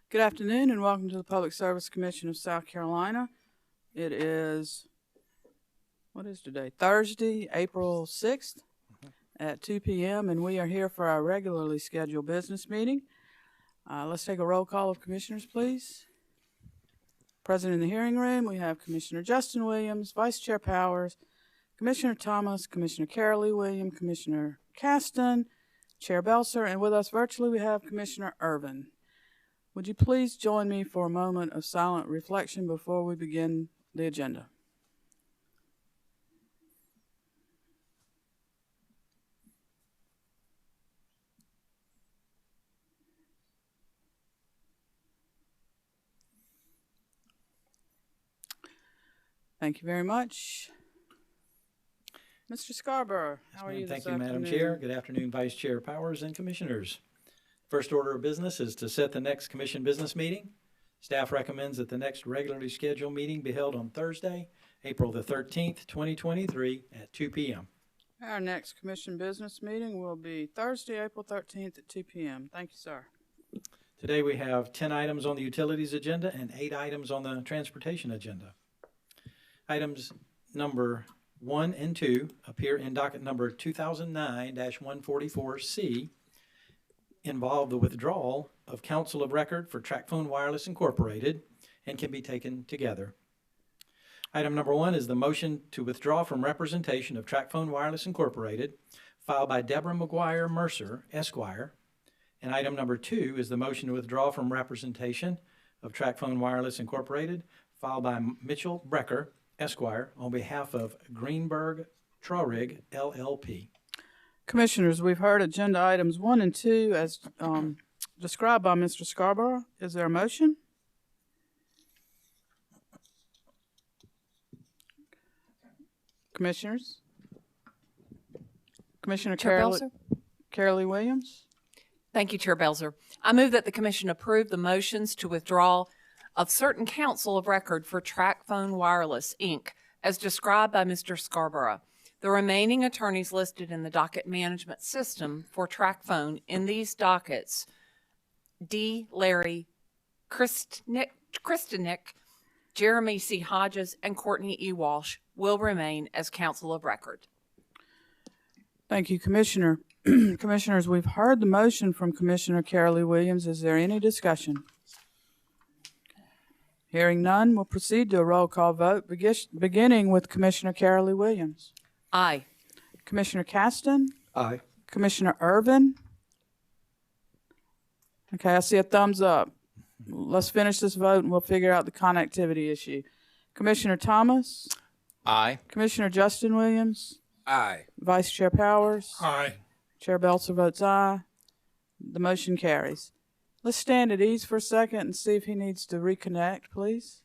Good afternoon and welcome to the Public Service Commission of South Carolina. It is, what is today? Thursday, April 6th at 2 p.m. and we are here for our regularly scheduled business meeting. Let's take a roll call of commissioners, please. Present in the hearing room, we have Commissioner Justin Williams, Vice Chair Powers, Commissioner Thomas, Commissioner Carolee Williams, Commissioner Caston, Chair Belser, and with us virtually we have Commissioner Irvin. Would you please join me for a moment of silent reflection before we begin the agenda? Thank you very much. Mr. Scarborough, how are you this afternoon? Thank you, Madam Chair. Good afternoon, Vice Chair Powers and Commissioners. First order of business is to set the next Commission business meeting. Staff recommends that the next regularly scheduled meeting be held on Thursday, April the 13th, 2023 at 2 p.m. Our next Commission business meeting will be Thursday, April 13th at 2 p.m. Thank you, sir. Today we have 10 items on the utilities agenda and 8 items on the transportation agenda. Items number 1 and 2 appear in docket number 2009-144C, involve the withdrawal of counsel of record for TracFone Wireless Incorporated and can be taken together. Item number 1 is the motion to withdraw from representation of TracFone Wireless Incorporated, filed by Deborah McGuire Mercer, Esquire. And item number 2 is the motion to withdraw from representation of TracFone Wireless Incorporated, filed by Mitchell Brecker, Esquire, on behalf of Greenberg Traurig, LLP. Commissioners, we've heard agenda items 1 and 2 as described by Mr. Scarborough. Is there a motion? Commissioners? Commissioner Carolee Williams? Thank you, Chair Belzer. I move that the Commission approve the motions to withdraw of certain counsel of record for TracFone Wireless, Inc., as described by Mr. Scarborough. The remaining attorneys listed in the docket management system for TracFone in these dockets, D. Larry Kristenik, Jeremy C. Hodges, and Courtney E. Walsh, will remain as counsel of record. Thank you, Commissioner. Commissioners, we've heard the motion from Commissioner Carolee Williams. Is there any discussion? Hearing none, we'll proceed to a roll call vote, beginning with Commissioner Carolee Williams. Aye. Commissioner Caston? Aye. Commissioner Irvin? Okay, I see a thumbs up. Let's finish this vote and we'll figure out the connectivity issue. Commissioner Thomas? Aye. Commissioner Justin Williams? Aye. Vice Chair Powers? Aye. Chair Belzer votes aye. The motion carries. Let's stand at ease for a second and see if he needs to reconnect, please.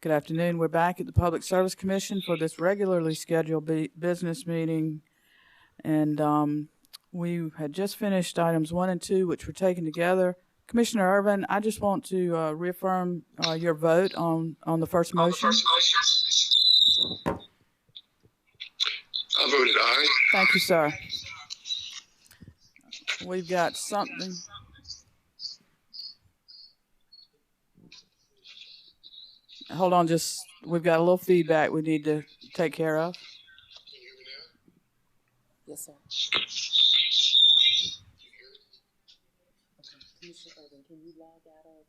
Good afternoon. We're back at the Public Service Commission for this regularly scheduled business meeting. And we had just finished items 1 and 2, which were taken together. Commissioner Irvin, I just want to reaffirm your vote on the first motion. I voted aye. Thank you, sir. We've got something. Hold on, we've got a little feedback we need to take care of. Yes, sir. Okay, Commissioner Irvin, can you log out of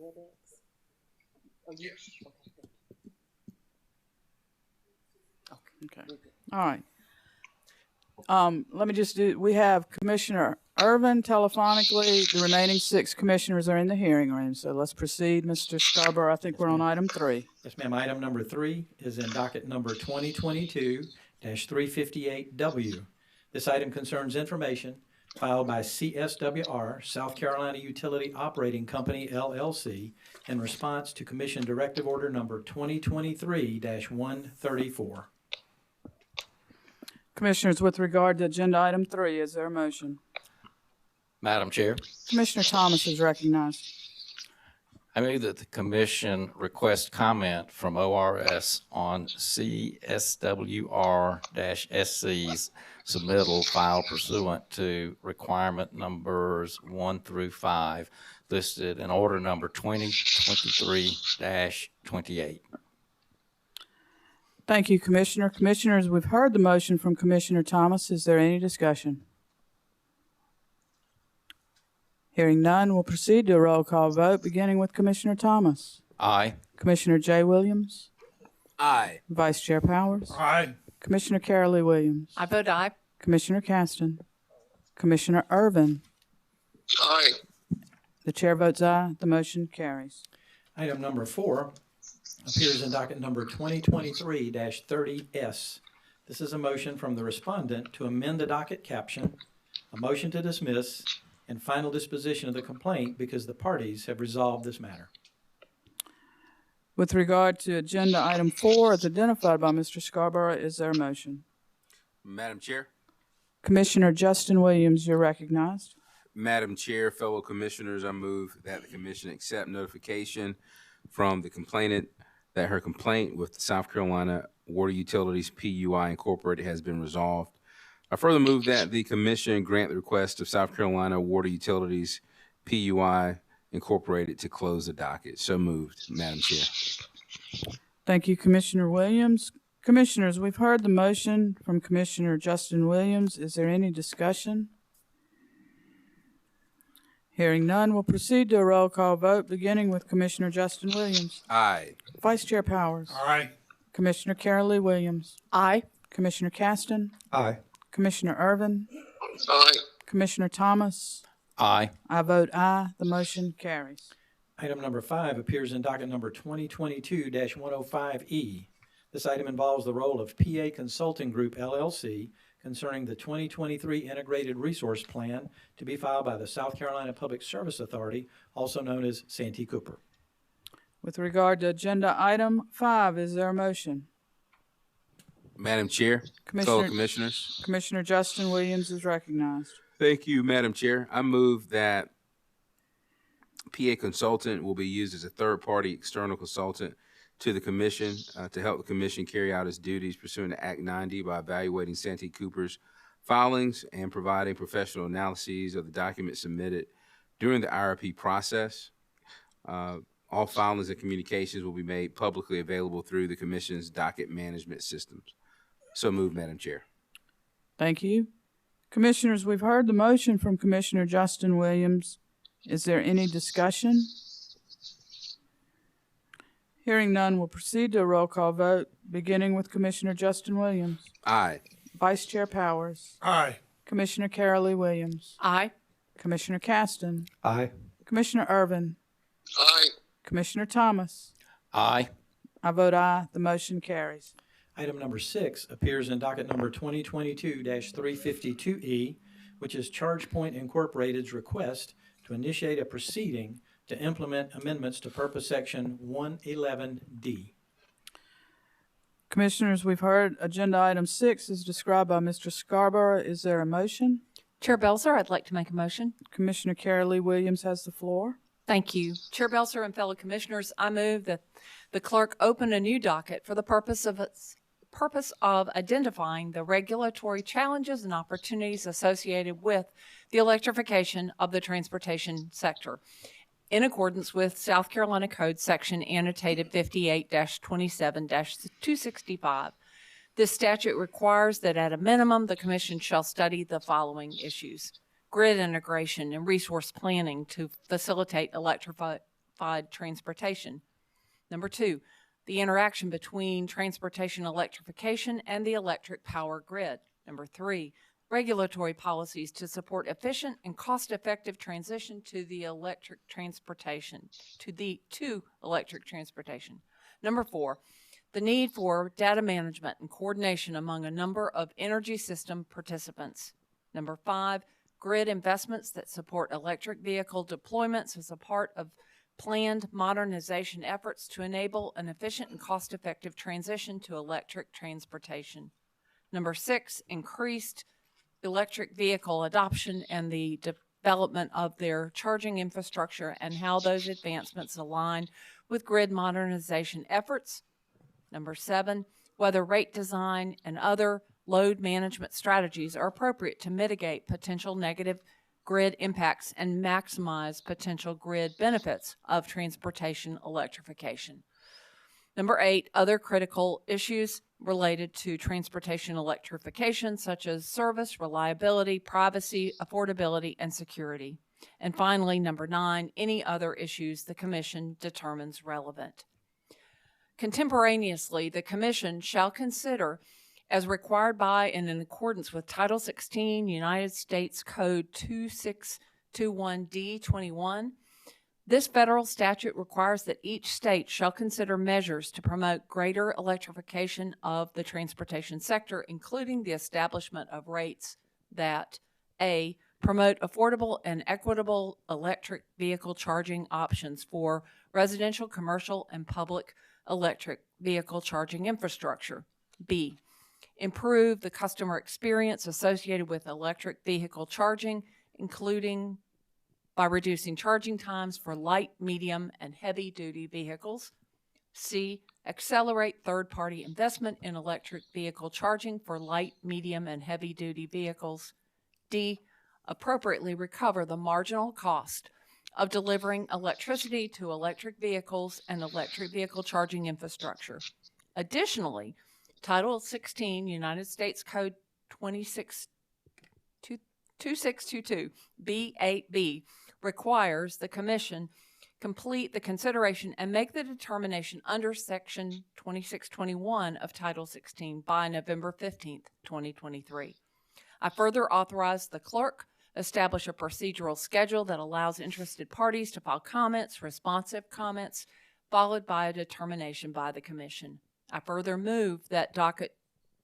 WebEx? Oh, you? Okay, Okay. we're good. All right. Let me just we have Commissioner Irvin telephonically. The remaining 6 commissioners are in the hearing room. So let's proceed, Mr. Scarborough. I think we're on item 3. Yes, ma'am. Item number 3 is in docket number 2022-358W. This item concerns information filed by CSWR, South Carolina Utility Operating Company, LLC, in response to Commission Directive Order number 2023-134. Commissioners, with regard to agenda item 3, is there a motion? Madam Chair, Commissioner Thomas is recognized. I move that the commission request comment from ORS on CSWR-SC's submittal file pursuant to requirement numbers 1 through 5 listed in order number 2023-28. Thank you, Commissioner. Commissioners, we've heard the motion from Commissioner Thomas. Is there any discussion? Hearing none, we'll proceed to a roll call vote, beginning with Commissioner Thomas. Aye. Commissioner Jay Williams. Aye. Vice Chair Powers. Aye. Commissioner Carolee Williams. I vote aye. Commissioner Caston. Commissioner Irvin. Aye. The chair votes aye. The motion carries. Item number 4 appears in docket number 2023-30S. This is a motion from the respondent to amend the docket caption, a motion to dismiss, and final disposition of the complaint because the parties have resolved this matter. With regard to agenda item 4, as identified by Mr. Scarborough, is there a motion? Madam Chair. Commissioner Justin Williams, you're recognized. Madam Chair, fellow commissioners, I move that the commission accept notification from the complainant that her complaint with the South Carolina Water Utilities PUI Incorporated has been resolved. I further move that the commission grant the request of South Carolina Water Utilities PUI Incorporated to close the docket. So moved, Madam Chair. Thank you, Commissioner Williams. Commissioners, we've heard the motion from Commissioner Justin Williams. Is there any discussion? Hearing none, we'll proceed to a roll call vote, beginning with Commissioner Justin Williams. Aye. Vice Chair Powers. Aye. Commissioner Carolee Williams. Aye. Commissioner Caston. Aye. Commissioner Irvin. Aye. Commissioner Thomas. Aye. I vote aye. The motion carries. Item number 5 appears in docket number 2022-105E. This item involves the role of PA Consulting Group, LLC, concerning the 2023 Integrated Resource Plan to be filed by the South Carolina Public Service Authority, also known as Santee Cooper. With regard to agenda item 5, is there a motion? Madam Chair, fellow commissioners. Commissioner Justin Williams is recognized. Thank you, Madam Chair. I move that PA Consultant will be used as a third-party external consultant to the commission to help the commission carry out its duties pursuant to Act 90 by evaluating Santee Cooper's filings and providing professional analyses of the documents submitted during the IRP process. All filings and communications will be made publicly available through the commission's docket management systems. So moved, Madam Chair. Thank you. Commissioners, we've heard the motion from Commissioner Justin Williams. Is there any discussion? Hearing none, we'll proceed to a roll call vote, beginning with Commissioner Justin Williams. Aye. Vice Chair Powers. Aye. Commissioner Carolee Williams. Aye. Commissioner Caston. Aye. Commissioner Irvin. Aye. Commissioner Thomas. Aye. I vote aye. The motion carries. Item number 6 appears in docket number 2022-352E, which is ChargePoint Incorporated's request to initiate a proceeding to implement amendments to purpose section 111D. Commissioners, we've heard agenda item 6 is described by Mr. Scarborough. Is there a motion? Chair Belzer, I'd like to make a motion. Commissioner Carol Lee Williams has the floor. Thank you. Chair Belzer and fellow commissioners, I move that the clerk open a new docket for the purpose of identifying the regulatory challenges and opportunities associated with the electrification of the transportation sector in accordance with South Carolina Code Section Annotated 58-27-265. This statute requires that at a minimum, the Commission shall study the following issues: grid integration and resource planning to facilitate electrified transportation. Number 2, the interaction between transportation electrification and the electric power grid. Number 3, regulatory policies to support efficient and cost-effective transition to electric transportation. Number 4, the need for data management and coordination among a number of energy system participants. Number 5, grid investments that support electric vehicle deployments as a part of planned modernization efforts to enable an efficient and cost-effective transition to electric transportation. Number 6, increased electric vehicle adoption and the development of their charging infrastructure and how those advancements align with grid modernization efforts. Number 7, whether rate design and other load management strategies are appropriate to mitigate potential negative grid impacts and maximize potential grid benefits of transportation electrification. Number 8, other critical issues related to transportation electrification, such as service, reliability, privacy, affordability, and security. And finally, number 9, any other issues the Commission determines relevant. Contemporaneously, the Commission shall consider, as required by and in accordance with Title 16 United States Code 2621D21, this federal statute requires that each state shall consider measures to promote greater electrification of the transportation sector, including the establishment of rates that A, promote affordable and equitable electric vehicle charging options for residential, commercial, and public electric vehicle charging infrastructure. B, improve the customer experience associated with electric vehicle charging, including by reducing charging times for light, medium, and heavy-duty vehicles. C, accelerate third-party investment in electric vehicle charging for light, medium, and heavy-duty vehicles. D, appropriately recover the marginal cost of delivering electricity to electric vehicles and electric vehicle charging infrastructure. Additionally, Title 16 United States Code 2622 B8B requires the Commission complete the consideration and make the determination under Section 2621 of Title 16 by November 15th, 2023. I further authorize the clerk establish a procedural schedule that allows interested parties to file comments, responsive comments, followed by a determination by the Commission. I further move that docket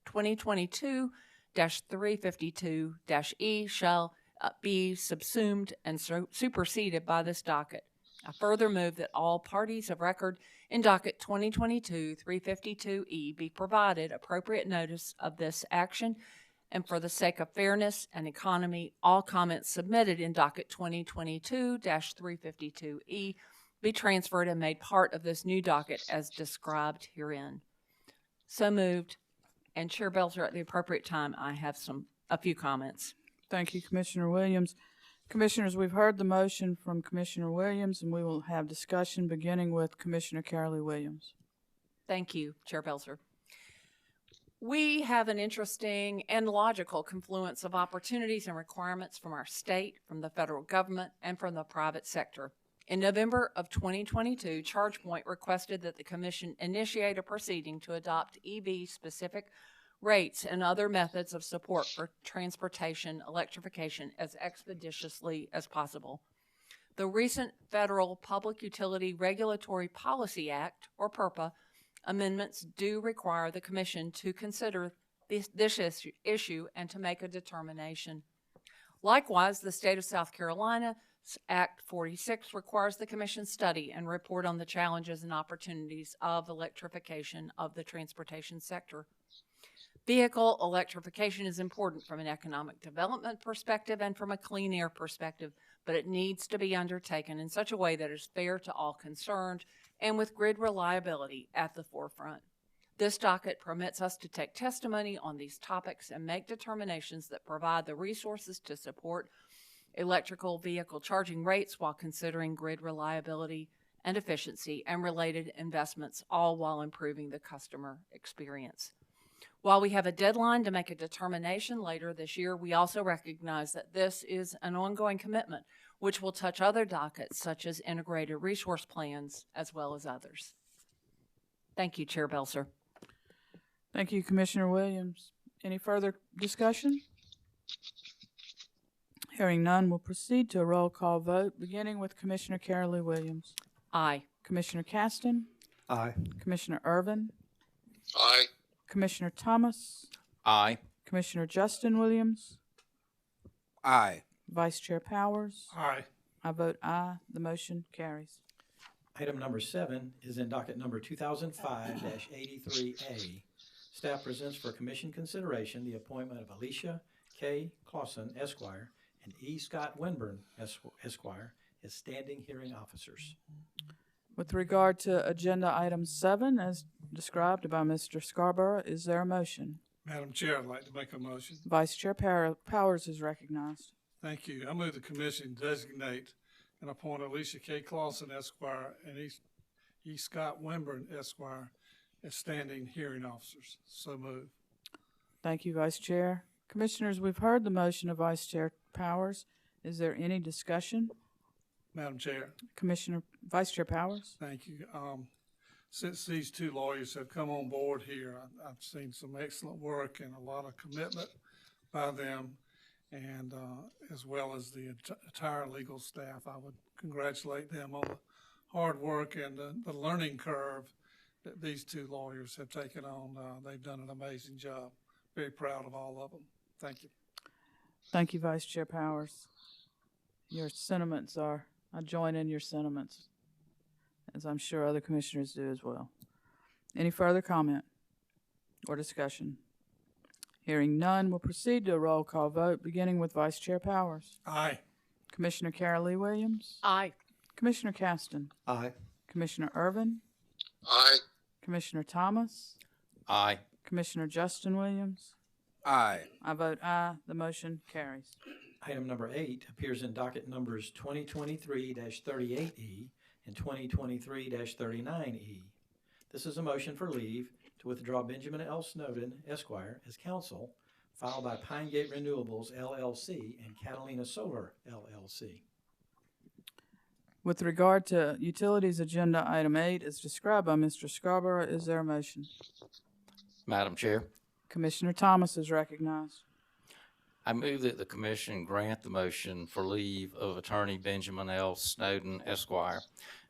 2022-352-E shall be subsumed and superseded by this docket. I further move that all parties of record in docket 2022-352-E be provided appropriate notice of this action, and for the sake of fairness and economy, all comments submitted in docket 2022-352-E be transferred and made part of this new docket as described herein. So moved. And Chair Belzer, at the appropriate time, I have a few comments. Thank you, Commissioner Williams. Commissioners, we've heard the motion from Commissioner Williams, and we will have discussion beginning with Commissioner Carol Lee Williams. Thank you, Chair Belzer. We have an interesting and logical confluence of opportunities and requirements from our state, from the federal government, and from the private sector. In November of 2022, ChargePoint requested that the Commission initiate a proceeding to adopt EV-specific rates and other methods of support for transportation electrification as expeditiously as possible. The recent Federal Public Utility Regulatory Policy Act, or PURPA, amendments do require the Commission to consider this issue and to make a determination. Likewise, the state of South Carolina Act 46 requires the Commission study and report on the challenges and opportunities of electrification of the transportation sector. Vehicle electrification is important from an economic development perspective and from a clean air perspective, but it needs to be undertaken in such a way that is fair to all concerned and with grid reliability at the forefront. This docket permits us to take testimony on these topics and make determinations that provide the resources to support electrical vehicle charging rates while considering grid reliability and efficiency and related investments, all while improving the customer experience. While we have a deadline to make a determination later this year, we also recognize that this is an ongoing commitment, which will touch other dockets such as integrated resource plans as well as others. Thank you, Chair Belzer. Thank you, Commissioner Williams. Any further discussion? Hearing none, we'll proceed to a roll call vote, beginning with Commissioner Carolee Williams. Aye. Commissioner Caston? Aye. Commissioner Irvin? Aye. Commissioner Thomas? Aye. Commissioner Justin Williams? Aye. Vice Chair Powers? Aye. I vote aye. The motion carries. Item number 7 is in docket number 2005-83A. Staff presents for commission consideration the appointment of Alicia K. Clausen, Esquire, and E. Scott Winburn, Esquire, as standing hearing officers. With regard to agenda item 7, as described by Mr. Scarborough, is there a motion? Madam Chair, I'd like to make a motion. Vice Chair Powers is recognized. Thank you. I move the commission designate and appoint Alicia K. Clausen, Esquire, and E. Scott Winburn, Esquire, as standing hearing officers. So move. Thank you, Vice Chair. Commissioners, we've heard the motion of Vice Chair Powers. Is there any discussion? Madam Chair, Vice Chair Powers? thank you. Since these two lawyers have come on board here, I've seen some excellent work and a lot of commitment by them, and as well as the entire legal staff. I would congratulate them on the hard work and the learning curve that these two lawyers have taken on. They've done an amazing job. Very proud of all of them. Thank you. Thank you, Vice Chair Powers. Your sentiments I join in your sentiments, as I'm sure other commissioners do as well. Any further comment or discussion? Hearing none, we'll proceed to a roll call vote, beginning with Vice Chair Powers. Aye. Commissioner Carolee Williams? Aye. Commissioner Caston? Aye. Commissioner Irvin? Aye. Commissioner Thomas? Aye. Commissioner Justin Williams? Aye. I vote aye. The motion carries. Item number 8 appears in docket numbers 2023-38E and 2023-39E. This is a motion for leave to withdraw Benjamin L. Snowden, Esquire, as counsel, filed by Pine Gate Renewables, LLC, and Catalina Solar, LLC. With regard to Utilities Agenda Item 8, as described by Mr. Scarborough, is there a motion? Madam Chair, Commissioner Thomas is recognized. I move that the commission grant the motion for leave of attorney Benjamin L. Snowden, Esquire,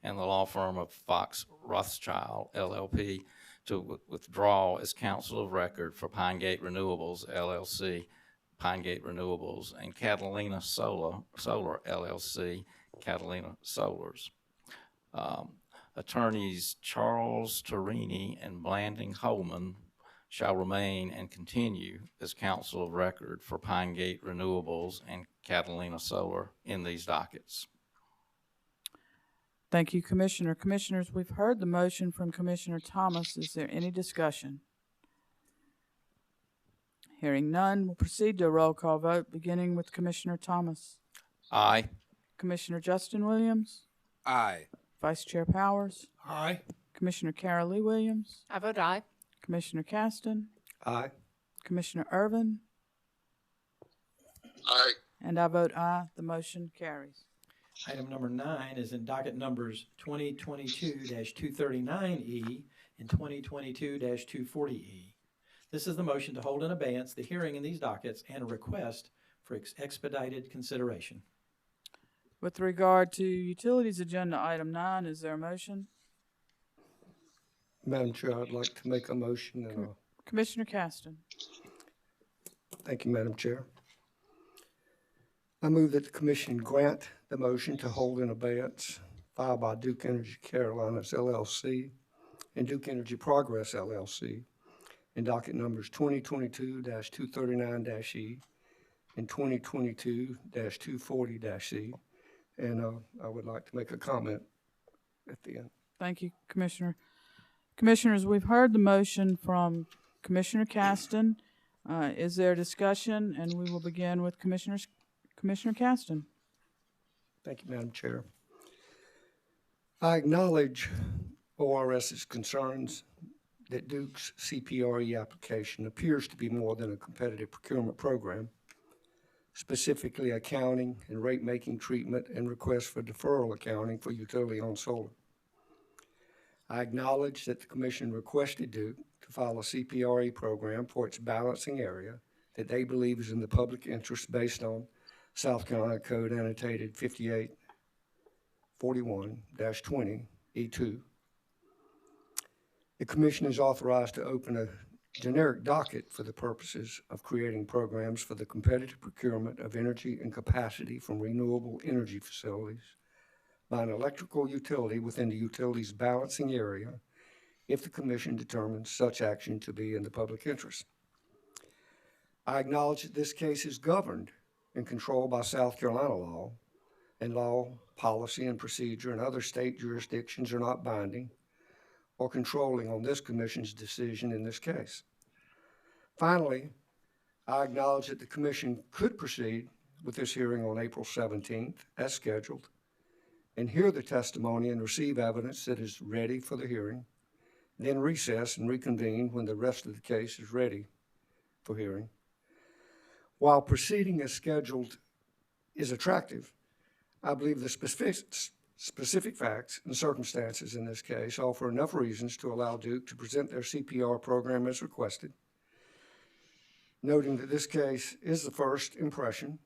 and the law firm of Fox Rothschild, LLP, to withdraw as counsel of record for Pine Gate Renewables, LLC, Pine Gate Renewables, and Catalina Solar, LLC, Catalina Solars. Attorneys Charles Torini and Blanding Holman shall remain and continue as counsel of record for Pine Gate Renewables and Catalina Solar in these dockets. Thank you, Commissioner. Commissioners, we've heard the motion from Commissioner Thomas. Is there any discussion? Hearing none, we'll proceed to a roll call vote, beginning with Commissioner Thomas. Aye. Commissioner Justin Williams? Aye. Vice Chair Powers? Aye. Commissioner Carolee Williams? I vote aye. Commissioner Caston? Aye. Commissioner Irvin? Aye. And I vote aye. The motion carries. Item number 9 is in docket numbers 2022-239E and 2022-240E. This is the motion to hold in abeyance the hearing in these dockets and a request for expedited consideration. With regard to Utilities Agenda Item 9, is there a motion? Madam Chair, I'd like to make a motion and Commissioner Caston? thank you, Madam Chair. I move that the commission grant the motion to hold in abeyance filed by Duke Energy Carolinas LLC and Duke Energy Progress LLC in docket numbers 2022-239-E and 2022-240-C. And I would like to make a comment at the end. Thank you, Commissioner. Commissioners, we've heard the motion from Commissioner Caston. Is there discussion? And we will begin with Commissioner Caston. Thank you, Madam Chair. I acknowledge ORS's concerns that Duke's CPRE application appears to be more than a competitive procurement program, specifically accounting and rate-making treatment and requests for deferral accounting for utility-owned solar. I acknowledge that the Commission requested Duke to file a CPRE program for its balancing area that they believe is in the public interest based on South Carolina Code annotated 5841-20E2. The Commission is authorized to open a generic docket for the purposes of creating programs for the competitive procurement of energy and capacity from renewable energy facilities by an electrical utility within the utility's balancing area if the Commission determines such action to be in the public interest. I acknowledge that this case is governed and controlled by South Carolina law, and law, policy, and procedure in other state jurisdictions are not binding or controlling on this Commission's decision in this case. Finally, I acknowledge that the Commission could proceed with this hearing on April 17th as scheduled and hear the testimony and receive evidence that is ready for the hearing, then recess and reconvene when the rest of the case is ready for hearing. While proceeding as scheduled is attractive, I believe the specific facts and circumstances in this case offer enough reasons to allow Duke to present their CPR program as requested. Noting that this case is the first impression,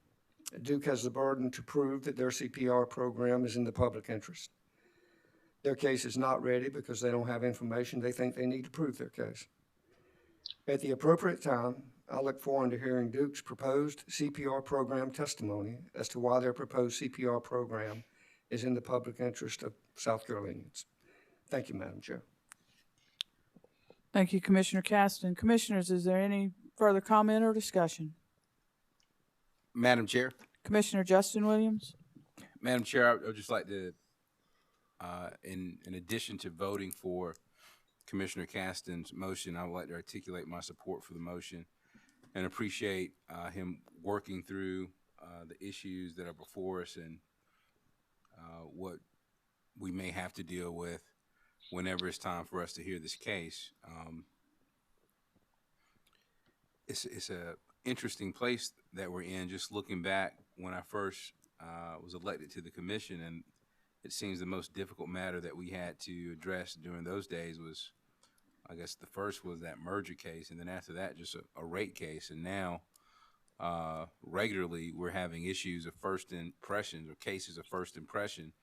Duke has the burden to prove that their CPR program is in the public interest. Their case is not ready because they don't have information they think they need to prove their case. At the appropriate time, I look forward to hearing Duke's proposed CPR program testimony as to why their proposed CPR program is in the public interest of South Carolinians. Thank you, Madam Chair. Thank you, Commissioner Caston. Commissioners, is there any further comment or discussion? Madam Chair. Commissioner Justin Williams? Madam Chair, I would just like to, in addition to voting for Commissioner Caston's motion, I would like to articulate my support for the motion and appreciate him working through the issues that are before us and what we may have to deal with whenever it's time for us to hear this case. It's a interesting place that we're in. Just looking back when I first was elected to the commission, and it seems the most difficult matter that we had to address during those days was, I guess the first was that merger case, and then after that just a rate case. And now regularly we're having issues of first impressions or cases of first impression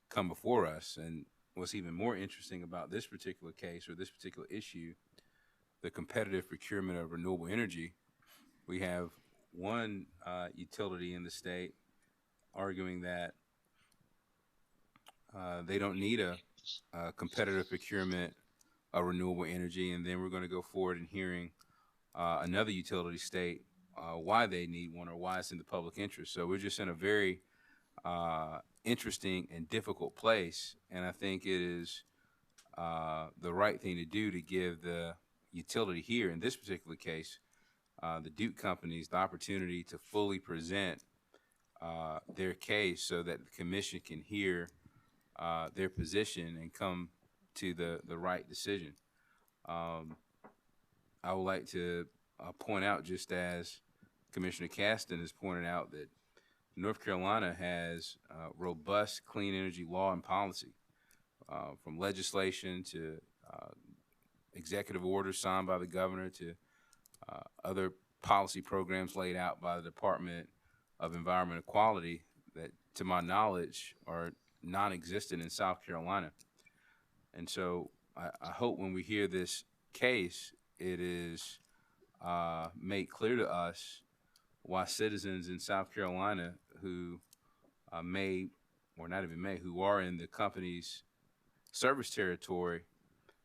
come before us. And what's even more interesting about this particular case or this particular issue, the competitive procurement of renewable energy, we have one utility in the state arguing that they don't need a competitive procurement of renewable energy, and then we're going to go forward in hearing another utility state why they need one or why it's in the public interest. So we're just in a very interesting and difficult place, and I think it is the right thing to do to give the utility here, in this particular case, the Duke companies, the opportunity to fully present their case so that the commission can hear their position and come to the right decision. I would like to point out, just as Commissioner Caston has pointed out, that North Carolina has robust clean energy law and policy, from legislation to executive orders signed by the governor to other policy programs laid out by the Department of Environment and Quality that, to my knowledge, are non-existent in South Carolina. And so I hope when we hear this case, it is made clear to us why citizens in South Carolina who may, or not even may, who are in the company's service territory,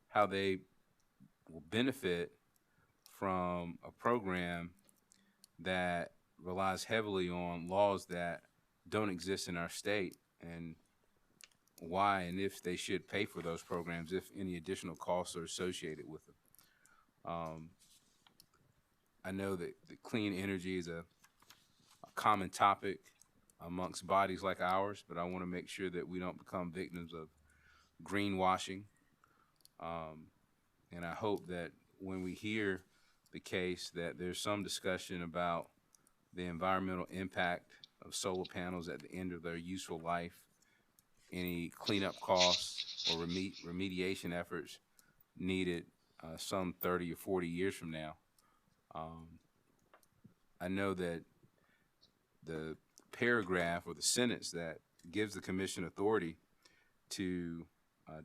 how they will benefit from a program that relies heavily on laws that don't exist in our state, and why and if they should pay for those programs, if any additional costs are associated with them. I know that clean energy is a common topic amongst bodies like ours, but I want to make sure that we don't become victims of greenwashing. And I hope that when we hear the case, that there's some discussion about the environmental impact of solar panels at the end of their useful life, any cleanup costs or remediation efforts needed some 30 or 40 years from now. I know that the paragraph or the sentence that gives the commission authority to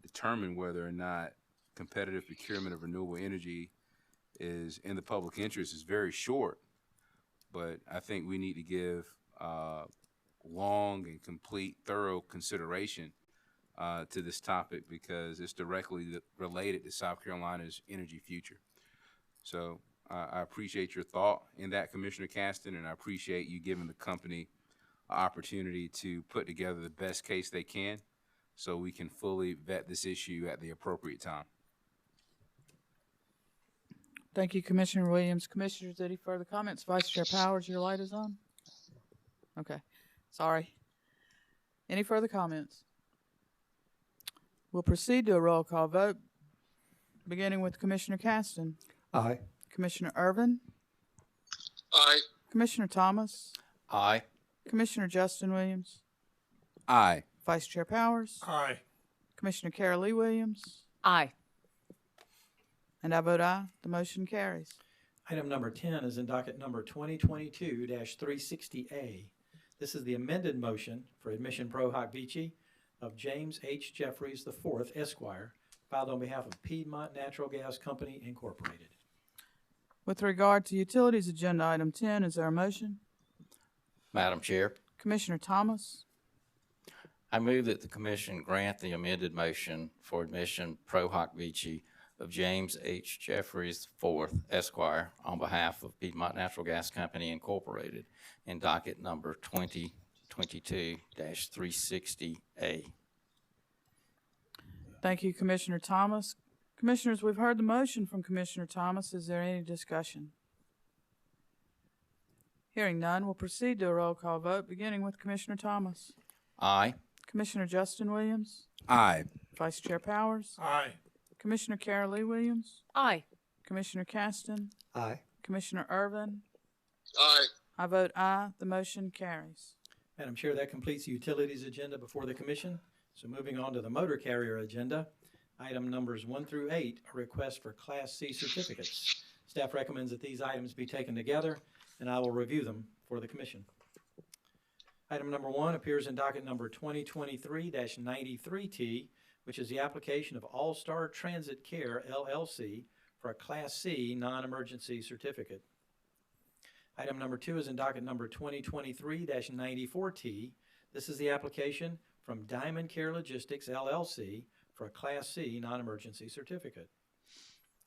determine whether or not competitive procurement of renewable energy is in the public interest is very short, but I think we need to give long and complete, thorough consideration to this topic, because it's directly related to South Carolina's energy future. So I appreciate your thought in that, Commissioner Caston, and I appreciate you giving the company an opportunity to put together the best case they can so we can fully vet this issue at the appropriate time. Thank you, Commissioner Williams. Commissioners, any further comments? Vice Chair Powers, your light is on. Okay, sorry. Any further comments? We'll proceed to a roll call vote, beginning with Commissioner Caston. Aye. Commissioner Irvin? Aye. Commissioner Thomas? Aye. Commissioner Justin Williams? Aye. Vice Chair Powers? Aye. Commissioner Carol Lee Williams? Aye. And I vote aye. The motion carries. Item number 10 is in docket number 2022-360A. This is the amended motion for admission pro hoc vici of James H. Jeffries IV, Esquire, filed on behalf of Piedmont Natural Gas Company, Incorporated. With regard to Utilities Agenda Item 10, is there a motion? Madam Chair, Commissioner Thomas? I move that the commission grant the amended motion for admission pro hoc vici of James H. Jeffries IV, Esquire, on behalf of Piedmont Natural Gas Company, Incorporated, in docket number 2022-360A. Thank you, Commissioner Thomas. Commissioners, we've heard the motion from Commissioner Thomas. Is there any discussion? Hearing none, we'll proceed to a roll call vote, beginning with Commissioner Thomas. Aye. Commissioner Justin Williams? Aye. Vice Chair Powers? Aye. Commissioner Carol Lee Williams? Aye. Commissioner Caston? Aye. Commissioner Irvin? Aye. I vote aye. The motion carries. Madam Chair, that completes the utilities agenda before the commission. So moving on to the motor carrier agenda, item numbers 1 through 8 are requests for Class C certificates. Staff recommends that these items be taken together, and I will review them for the commission. Item number 1 appears in docket number 2023-93T, which is the application of All Star Transit Care, LLC, for a Class C non-emergency certificate. Item number 2 is in docket number 2023-94T. This is the application from Diamond Care Logistics, LLC, for a Class C non-emergency certificate.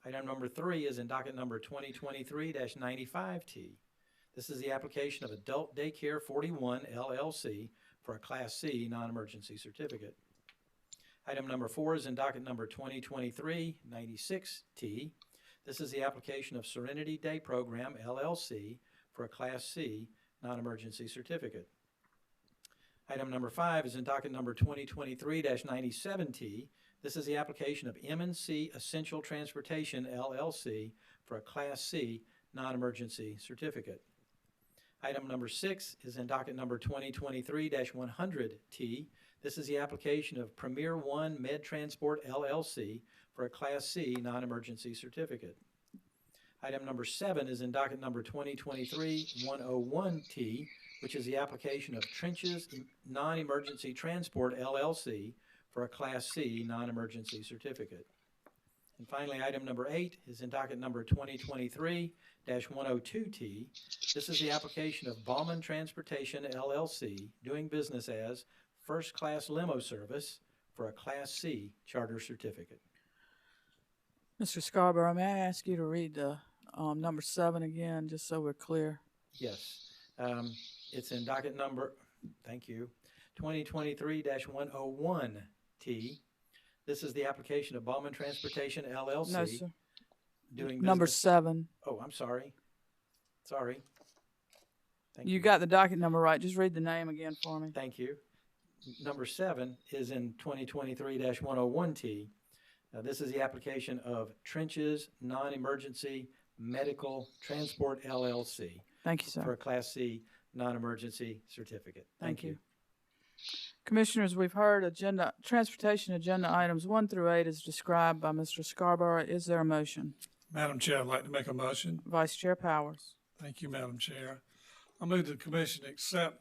Item number 3 is in docket number 2023-95T. This is the application of Adult Daycare 41, LLC, for a Class C non-emergency certificate. Item number 4 is in docket number 2023-96T. This is the application of Serenity Day Program, LLC, for a Class C non-emergency certificate. Item number 5 is in docket number 2023-97T. This is the application of M&C Essential Transportation, LLC, for a Class C non-emergency certificate. Item number 6 is in docket number 2023-100T. This is the application of Premier One Med Transport, LLC, for a Class C non-emergency certificate. Item number 7 is in docket number 2023-101T, which is the application of Trenches Non-Emergency Transport, LLC, for a Class C non-emergency certificate. And finally, item number 8 is in docket number 2023-102T. This is the application of Bauman Transportation LLC, doing business as First Class Limo Service for a Class C charter certificate. Mr. Scarborough, may I ask you to read the number 7 again, just so we're clear? Yes, it's in docket number, thank you, 2023-101T. This is the application of Bauman Transportation LLC. No, sir. Doing Number business. 7. Oh, I'm sorry. Sorry. Thank You got the docket number right. Just read the name again for me. Thank you. Number 7 is in 2023-101T. This is the application of Trenches Non-Emergency Medical Transport LLC Thank you, sir. for a Class C non-emergency certificate. Thank you. Commissioners, we've heard transportation agenda items 1 through 8 as described by Mr. Scarborough. Is there a motion? Madam Chair, I'd like to make a motion. Vice Chair Powers. Thank you, Madam Chair. I move the commission accept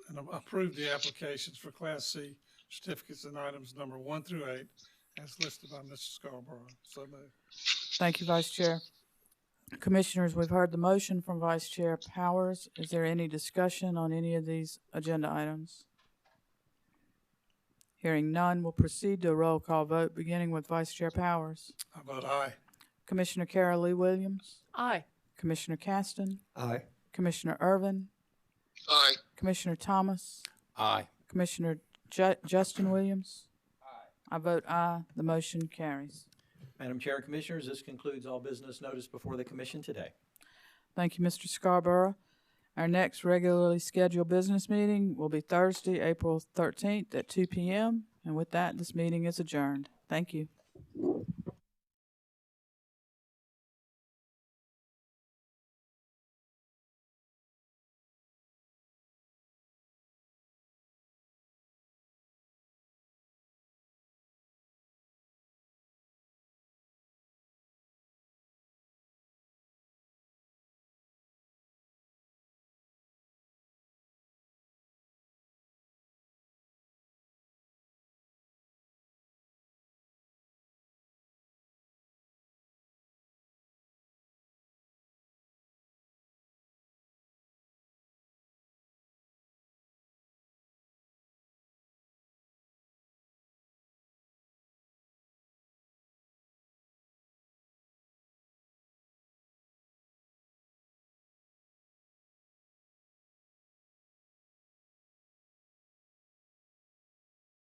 and approve the applications for Class C certificates and items number 1 through 8 as listed by Mr. Scarborough. So moved. Thank you, Vice Chair. Commissioners, we've heard the motion from Vice Chair Powers. Is there any discussion on any of these agenda items? Hearing none, we'll proceed to a roll call vote, beginning with Vice Chair Powers. I vote aye. Commissioner Carol Lee Williams, Aye. Commissioner Caston, Aye. Commissioner Irvin, Aye. Commissioner Thomas, Aye. Commissioner Justin Williams. I vote aye. The motion carries. Madam Chair and Commissioners, this concludes all business noticed before the Commission today. Thank you, Mr. Scarborough. Our next regularly scheduled business meeting will be Thursday, April 13th at 2 p.m. And with that, this meeting is adjourned. Thank you.